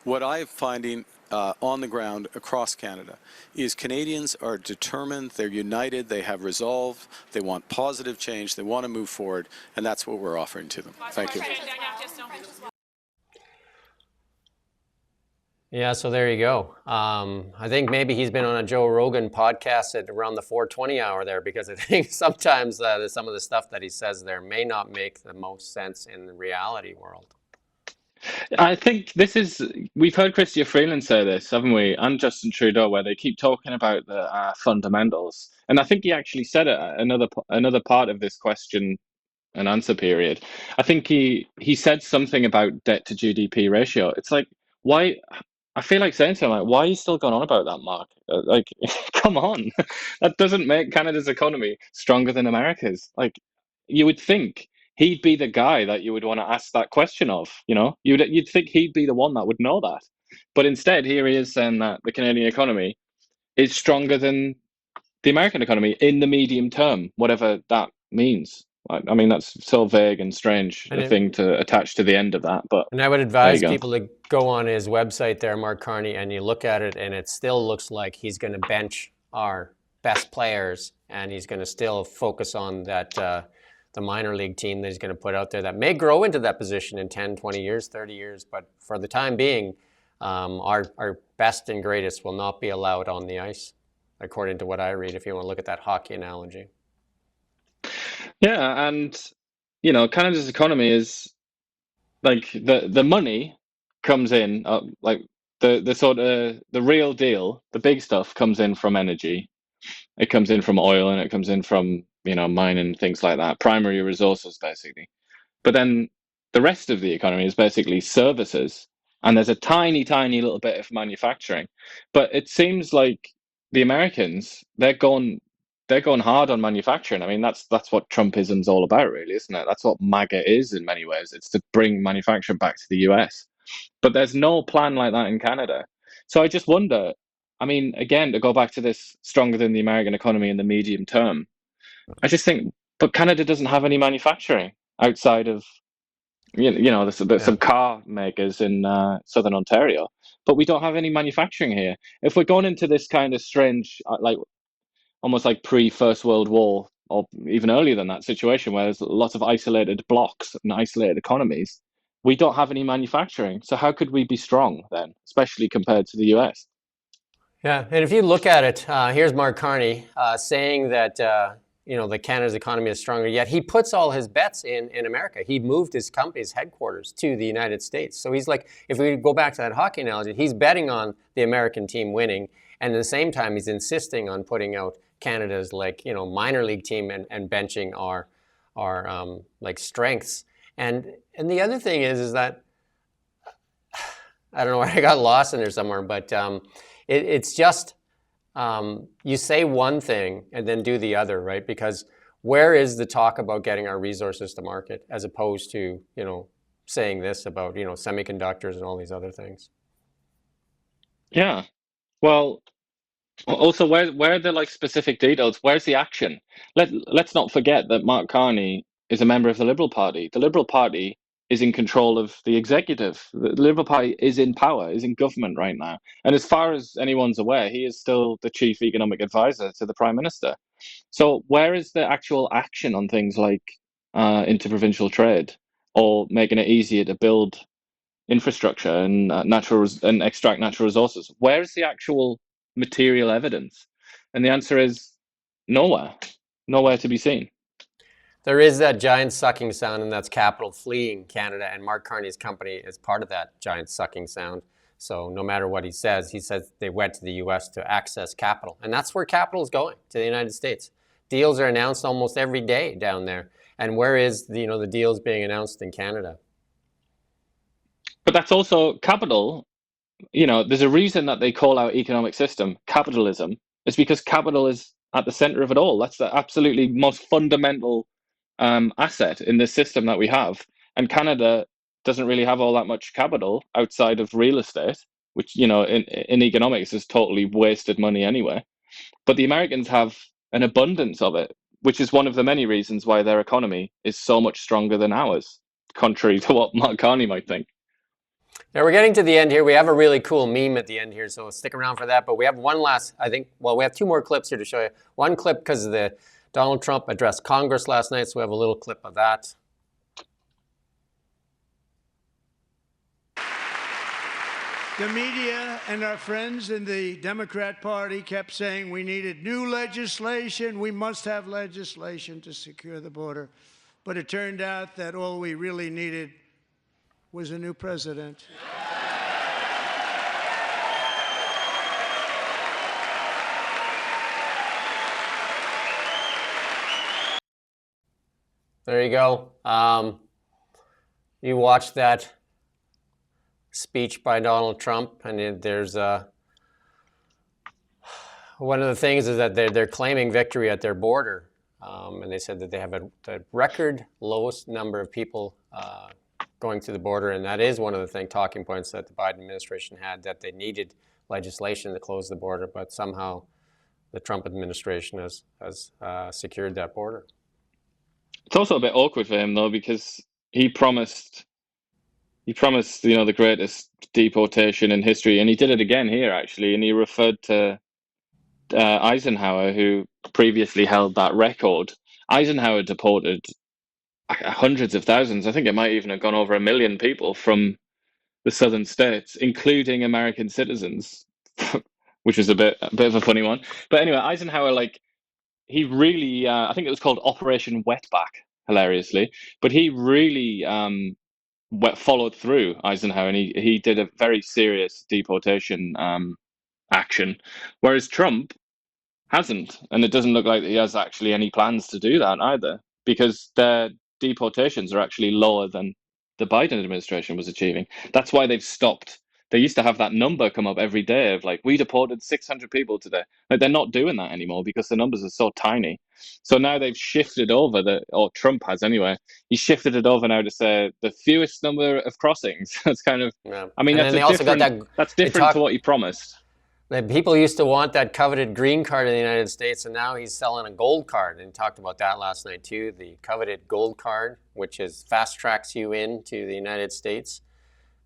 What I'm finding on the ground across Canada is Canadians are determined, they're united, they have resolve, they want positive change, they want to move forward, and that's what we're offering to them. Thank you. Yeah, so there you go. I think maybe he's been on a Joe Rogan podcast at around the 4:20 hour there, because I think sometimes some of the stuff that he says there may not make the most sense in the reality world. I think we've heard Chrystia Freeland say this, haven't we, and Justin Trudeau, where they keep talking about the fundamentals. And I think he actually said it at another part of this question and answer period. I think he said something about debt to GDP ratio. It's like, why? I feel like saying to him, like, why are you still going on about that, Mark? Like, come on. That doesn't make Canada's economy stronger than America's. Like, you would think he'd be the guy that you would want to ask that question of, you know? You'd think he'd be the one that would know that. But instead, here he is saying that the Canadian economy is stronger than the American economy in the medium term, whatever that means. I mean, that's so vague and strange a thing to attach to the end of that. But and I would advise people to go on his website there, Mark Carney, and you look at it, and it still looks like he's going to bench our best players, and he's going to still focus on that the minor league team that he's going to put out there that may grow into that position in 10, 20 years, 30 years. But for the time being, our best and greatest will not be allowed on the ice, according to what I read, if you want to look at that hockey analogy. Yeah, and you know, Canada's economy is like the money comes in, like the sort of the real deal, the big stuff comes in from energy. It comes in from oil, and it comes in from, you know, mining, things like that, primary resources basically. But then the rest of the economy is basically services, and there's a tiny, tiny little bit of manufacturing. But it seems like the Americans, they're going hard on manufacturing. I mean, that's what Trumpism's all about, really, isn't it? That's what MAGA is in many ways. It's to bring manufacturing back to the US. But there's no plan like that in Canada. So I just wonder, I mean, again, to go back to this stronger than the American economy in the medium term, I just think, but Canada doesn't have any manufacturing outside of, you know, there's some car makers in southern Ontario, but we don't have any manufacturing here. If we're going into this kind of strange, like almost like pre-First World War, or even earlier than that situation, where there's lots of isolated blocks and isolated economies, we don't have any manufacturing. So how could we be strong then, especially compared to the US? Yeah, and if you look at it, here's Mark Carney saying that you know, the Canada's economy is stronger, yet he puts all his bets in America. He moved his company's headquarters to the United States. So he's like, if we go back to that hockey analogy, he's betting on the American team winning, and at the same time, he's insisting on putting out Canada's, like, you know, minor league team and benching our like strengths. And the other thing is that I don't know where I got lost in there somewhere, but it's just you say one thing and then do the other, right? Because where is the talk about getting our resources to market, as opposed to, you know, saying this about, you know, semiconductors and all these other things? Yeah. Well, also, where are the like specific details? Where's the action? Let's not forget that Mark Carney is a member of the Liberal Party. The Liberal Party is in control of the executive. The Liberal Party is in power, is in government right now. And as far as anyone's aware, he is still the chief economic advisor to the Prime Minister. So where is the actual action on things like interprovincial trade, or making it easier to build infrastructure and and extract natural resources? Where is the actual material evidence? And the answer is nowhere to be seen. There is that giant sucking sound, and that's capital fleeing Canada, and Mark Carney's company is part of that giant sucking sound. So no matter what he says they went to the U.S. to access capital, and that's where capital is going, to the United States. Deals are announced almost every day down there, and where is the deals being announced in Canada? But that's also capital. There's a reason that they call our economic system capitalism. It's because capital is at the center of it all. That's the absolutely most fundamental asset in this system that we have. And Canada doesn't really have all that much capital outside of real estate, which, in economics is totally wasted money anyway. But the Americans have an abundance of it, which is one of the many reasons why their economy is so much stronger than ours, contrary to what Mark Carney might think. Now we're getting to the end here. We have a really cool meme at the end here, so stick around for that. But we have one last, we have 2 more clips here to show you. One clip because Donald Trump addressed Congress last night, so we have a little clip of that. The media and our friends in the Democrat Party kept saying we needed new legislation. We must have legislation to secure the border. But it turned out that all we really needed was a new president. There you go. You watched that speech by Donald Trump, and there's one of the things is that they're claiming victory at their border, and they said that they have the record lowest number of people going through the border, and that is one of the talking points that the Biden administration had, that they needed legislation to close the border, but somehow the Trump administration has secured that border. It's also a bit awkward for him though, because he promised the greatest deportation in history, and he did it again here actually, and he referred to Eisenhower, who previously held that record. Eisenhower deported hundreds of thousands. I think it might even have gone over 1 million people from the southern states, including American citizens, which was a bit of a funny one. But anyway, Eisenhower, he really, I think it was called Operation Wetback, hilariously, but he really followed through, Eisenhower, and he did a very serious deportation action, whereas Trump hasn't, and it doesn't look like he has actually any plans to do that either, because their deportations are actually lower than the Biden administration was achieving. That's why they've stopped. They used to have that number come up every day of we deported 600 people today. They're not doing that anymore because the numbers are so tiny. So now they've shifted over, or Trump has anyway, he shifted it over now to say the fewest number of crossings. That's kind of, yeah. I mean, that's different to what he promised. People used to want that coveted green card in the United States, and now he's selling a gold card. And he talked about that last night too, the coveted gold card, which fast tracks you into the United States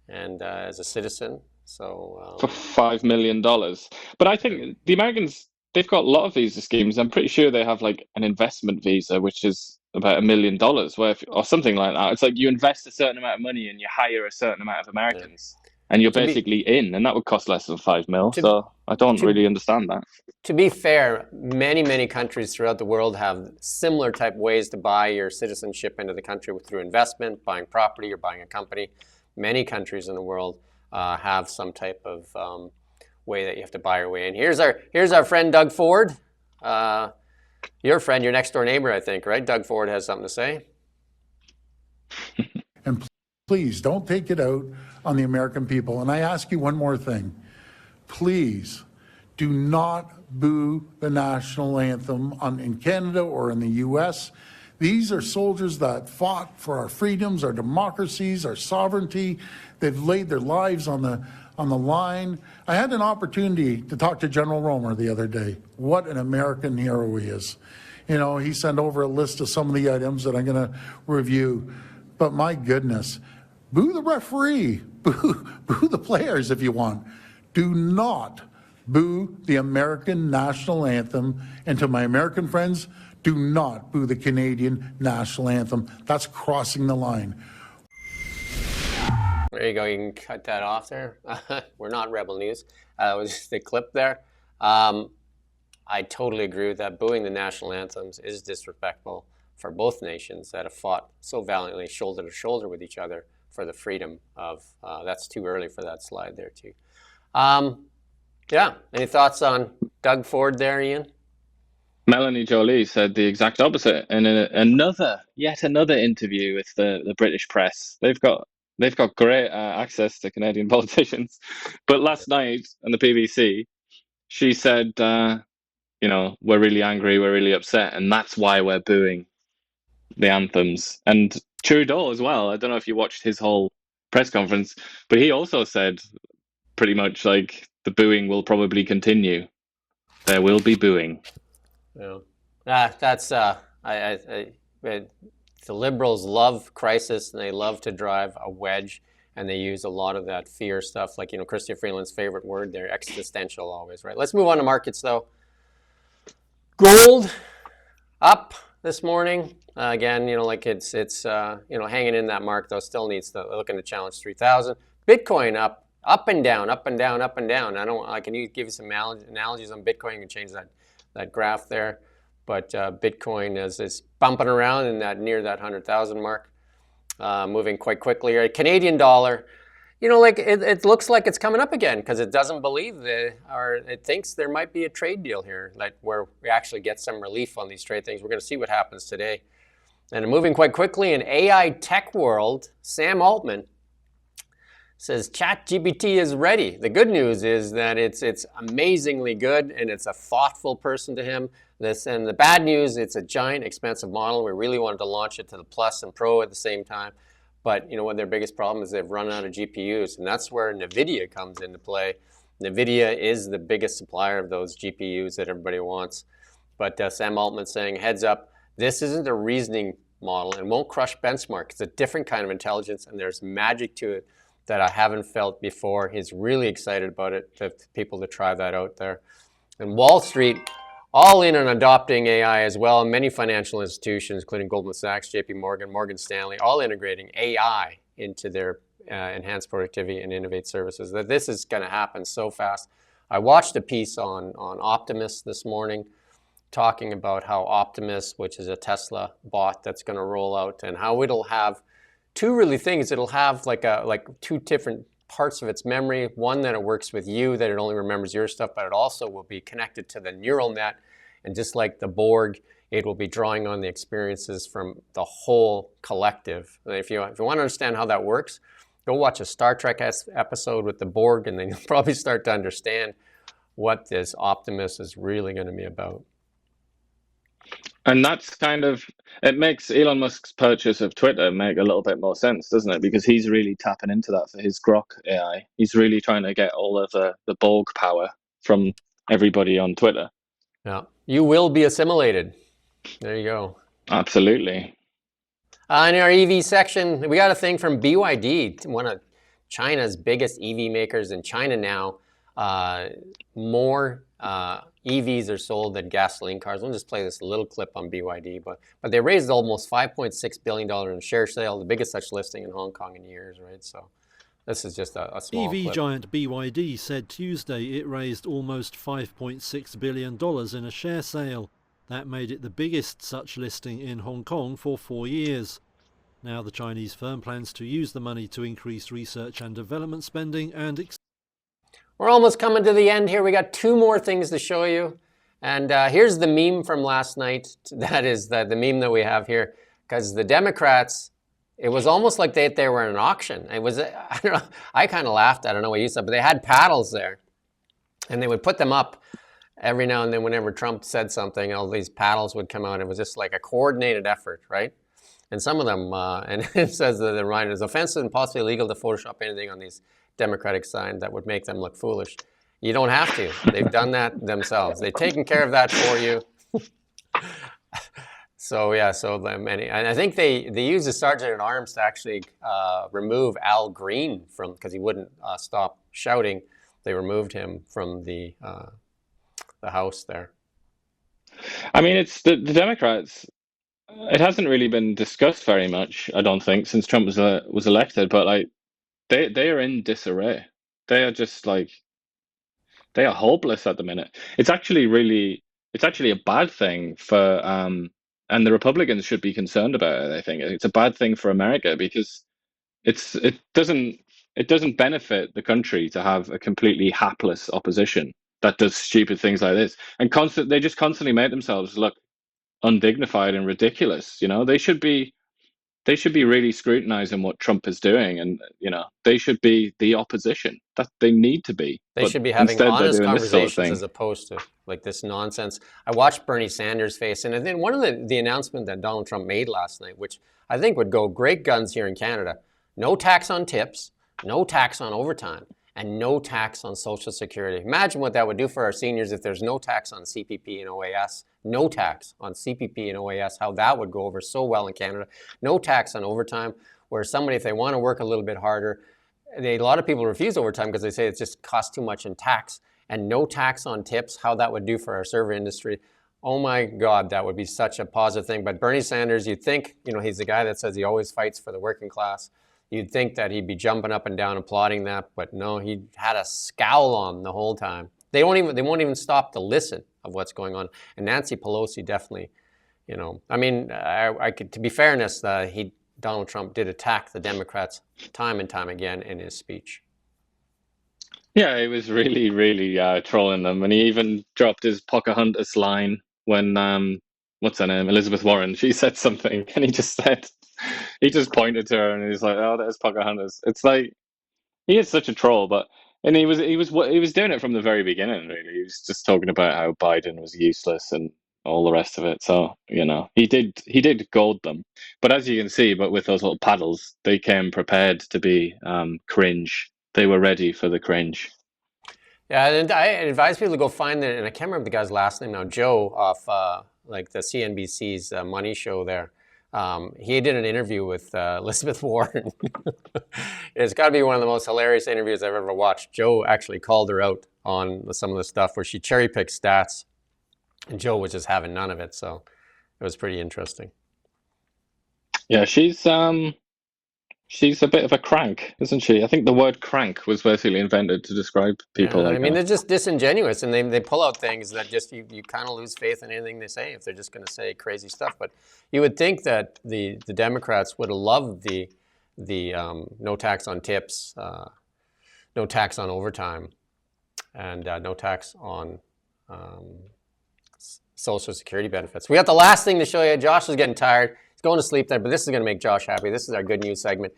and as a citizen. So for $5 million. But I think the Americans, they've got a lot of visa schemes. I'm pretty sure they have an investment visa, which is about $1 million worth or something like that. It's you invest a certain amount of money and you hire a certain amount of Americans. Yeah. And you're basically in, and that would cost less than $5 million. So I don't really understand that. To be fair, many, many countries throughout the world have similar type ways to buy your citizenship into the country through investment, buying property, or buying a company. Many countries in the world have some type of way that you have to buy your way in. Here's our friend Doug Ford. Your friend, your next door neighbor, I think, right? Doug Ford has something to say. And please don't take it out on the American people. And I ask you one more thing. Please do not boo the national anthem in Canada or in the US. These are soldiers that fought for our freedoms, our democracies, our sovereignty. They've laid their lives on the line. I had an opportunity to talk to General Romer the other day. What an American hero he is. He sent over a list of some of the items that I'm going to review. But my goodness, boo the referee, boo the players if you want. Do not boo the American national anthem. And to my American friends, do not boo the Canadian national anthem. That's crossing the line. There you go. You can cut that off there. We're not Rebel News. It was just a clip there. I totally agree with that. Booing the national anthems is disrespectful for both nations that have fought so valiantly shoulder to shoulder with each other for the freedom of, that's too early for that slide there too. Yeah, any thoughts on Doug Ford there, Ian? Melanie Jolie said the exact opposite in yet another interview with the British press. They've got great access to Canadian politicians. But last night on the BBC, she said, you know, we're really angry, we're really upset, and that's why we're booing the anthems. And Trudeau as well. I don't know if you watched his whole press conference, but he also said pretty much like the booing will probably continue. There will be booing. Yeah, that's the Liberals love crisis and they love to drive a wedge, and they use a lot of that fear stuff, like, you know, Chrystia Freeland's favorite word there, existential always, right? Let's move on to markets though. Gold up this morning. Again, you know, like it's you know, hanging in that mark though, still needs to, looking to challenge 3,000. Bitcoin up and down, up and down, up and down. I can give you some analogies on Bitcoin. You can change that graph there. But Bitcoin is bumping around in that near that 100,000 mark, moving quite quickly. Right? Canadian dollar, you know, like it looks like it's coming up again because it doesn't believe or it thinks there might be a trade deal here, like where we actually get some relief on these trade things. We're going to see what happens today. And moving quite quickly in AI tech world, Sam Altman says ChatGPT is ready. The good news is that it's amazingly good and it's a thoughtful person to him. And the bad news, it's a giant expensive model. We really wanted to launch it to the Plus and Pro at the same time. But you know what their biggest problem is? They've run out of GPUs, and that's where NVIDIA comes into play. NVIDIA is the biggest supplier of those GPUs that everybody wants. But Sam Altman's saying, heads up, this isn't a reasoning model and won't crush benchmark. It's a different kind of intelligence, and there's magic to it that I haven't felt before. He's really excited about it, to people to try that out there. And Wall Street, all in on adopting AI as well. And many financial institutions, including Goldman Sachs, JP Morgan, Morgan Stanley, all integrating AI into their enhanced productivity and innovate services. That this is going to happen so fast. I watched a piece on Optimus this morning, talking about how Optimus, which is a Tesla bot that's going to roll out, and how it'll have two really things. It'll have like two different parts of its memory. One, that it works with you, that it only remembers your stuff, but it also will be connected to the neural net. And just like the Borg, it will be drawing on the experiences from the whole collective. And if you want to understand how that works, go watch a Star Trek episode with the Borg, and then you'll probably start to understand what this Optimus is really going to be about. And that's kind of, it makes Elon Musk's purchase of Twitter make a little bit more sense, doesn't it? Because he's really tapping into that for his Grok AI. He's really trying to get all of the Borg power from everybody on Twitter. Yeah, you will be assimilated. There you go. Absolutely. In our EV section, we got a thing from BYD, one of China's biggest EV makers in China now. More EVs are sold than gasoline cars. We'll just play this little clip on BYD, but they raised almost $5.6 billion in share sale, the biggest such listing in Hong Kong in years, right? So this is just a small EV clip. giant BYD said Tuesday it raised almost $5.6 billion in a share sale. That made it the biggest such listing in Hong Kong for 4 years. Now the Chinese firm plans to use the money to increase research and development spending and We're almost coming to the end here. We got two more things to show you. And here's the meme from last night. That is the meme that we have here. Because the Democrats, it was almost like they were in an auction. It was, I don't know, I kind of laughed. I don't know what you said, but they had paddles there. And they would put them up every now and then whenever Trump said something, all these paddles would come out. It was just like a coordinated effort, right? And some of them, and it says that the reminder is offensive and possibly illegal to Photoshop anything on these Democratic sign that would make them look foolish. You don't have to. They've done that themselves. They've taken care of that for you. So yeah, and I think they used the sergeant at arms to actually remove Al Green from, because he wouldn't stop shouting. They removed him from the House there. I mean, it's the Democrats. It hasn't really been discussed very much, I don't think, since Trump was elected. But like, they are in disarray. They are just like, they are hopeless at the minute. It's actually a bad thing for and the Republicans should be concerned about it. I think it's a bad thing for America because it doesn't benefit the country to have a completely hapless opposition that does stupid things like this, and they just constantly make themselves look undignified and ridiculous. You know, they should be really scrutinizing what Trump is doing, and they should be the opposition. That they need to be. They But should be having instead, they're honest doing this sort of conversations thing. as opposed to like this nonsense. I watched Bernie Sanders' face, and then one of the announcement that Donald Trump made last night, which I think would go great guns here in Canada: no tax on tips, no tax on overtime, and no tax on Social Security. Imagine what that would do for our seniors if there's no tax on CPP and OAS, no tax on CPP and OAS, how that would go over so well in Canada. No tax on overtime, where somebody, if they want to work a little bit harder, a lot of people refuse overtime because they say it just costs too much in tax. And no tax on tips, how that would do for our server industry. Oh my God, that would be such a positive thing. But Bernie Sanders, you'd think, he's the guy that says he always fights for the working class. You'd think that he'd be jumping up and down applauding that, but no, he had a scowl on the whole time. They won't even stop to listen of what's going on. And Nancy Pelosi definitely, I could, to be fairness, Donald Trump did attack the Democrats time and time again in his speech. Yeah, he was really, really trolling them, and he even dropped his Pocahontas line when what's her name, Elizabeth Warren. She said something, and he just pointed to her, and he's like, "Oh, there's Pocahontas." It's like he is such a troll, and he was doing it from the very beginning. Really, he was just talking about how Biden was useless and all the rest of it. So he did goad them, but as you can see, but with those little paddles, they came prepared to be cringe. They were ready for the cringe. Yeah, and I advise people to go find it, and I can't remember the guy's last name now, Joe, off like the CNBC's Money Show there. He did an interview with Elizabeth Warren. It's got to be one of the most hilarious interviews I've ever watched. Joe actually called her out on some of the stuff where she cherry-picked stats, and Joe was just having none of it, so it was pretty interesting. Yeah, she's a bit of a crank, isn't she? I think the word crank was basically invented to describe people like that. They're just disingenuous, and they pull out things that just you kind of lose faith in anything they say if they're just going to say crazy stuff. But you would think that the Democrats would have loved the no tax on tips, no tax on overtime, and no tax on Social Security benefits. We got the last thing to show you. Josh is getting tired. He's going to sleep there, but this is going to make Josh happy. This is our good news segment.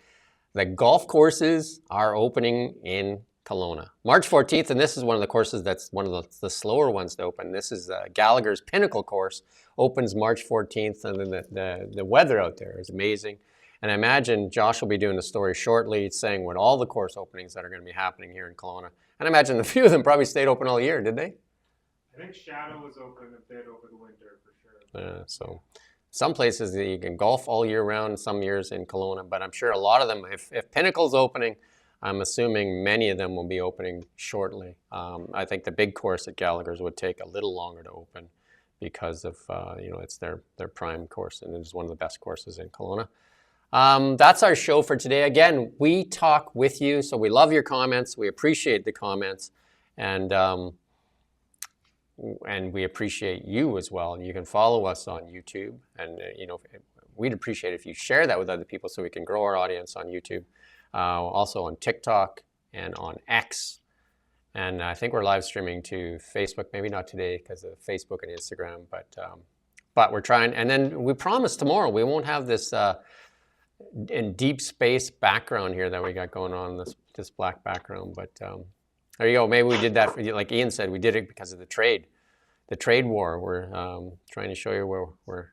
The golf courses are opening in Kelowna. March 14th, and this is one of the courses that's one of the slower ones to open. This is Gallagher's Pinnacle course, opens March 14th, and then the weather out there is amazing. And I imagine Josh will be doing a story shortly saying what all the course openings that are going to be happening here in Kelowna. And I imagine a few of them probably stayed open all year, did they? I think Shadow was open a bit over the winter for sure. So some places you can golf all year round, some years in Kelowna, but I'm sure a lot of them, if Pinnacle's opening, I'm assuming many of them will be opening shortly. I think the big course at Gallagher's would take a little longer to open because of, it's their prime course, and it is one of the best courses in Kelowna. That's our show for today. Again, we talk with you, so we love your comments. We appreciate the comments, and we appreciate you as well. You can follow us on YouTube, and we'd appreciate it if you share that with other people so we can grow our audience on YouTube. Also on TikTok and on X, and I think we're live streaming to Facebook. Maybe not today because of Facebook and Instagram, but we're trying. And then we promise tomorrow we won't have this in deep space background here that we got going on, this black background. But there you go. Maybe we did that like Ian said, we did it because of the trade war. We're trying to show you where we're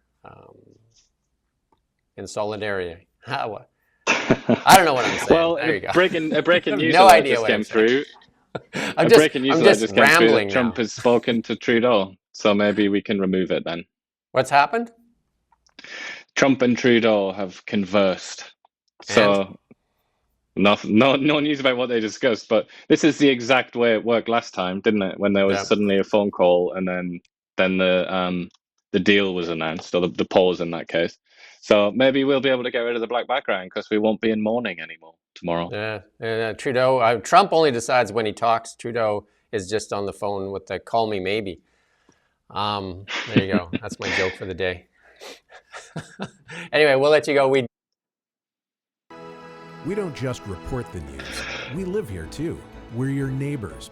in solidarity. I don't know what I'm saying. Well, there you go. Breaking news no idea just what came I'm saying. through. I'm just rambling now. Trump has spoken to Trudeau, so maybe we can remove it then. What's happened? Trump and Trudeau have conversed. So no news about what they discussed, but this is the exact way it worked last time, didn't it? When there was suddenly a phone call, and then the deal was announced, or the pause in that case. So maybe we'll be able to get rid of the black background because we won't be in mourning anymore tomorrow. Yeah, Trudeau. Trump only decides when he talks. Trudeau is just on the phone with the "call me maybe." There you go. That's my joke for the day. Anyway, we'll let you go. We don't just report the news. We live here too. We're your neighbors.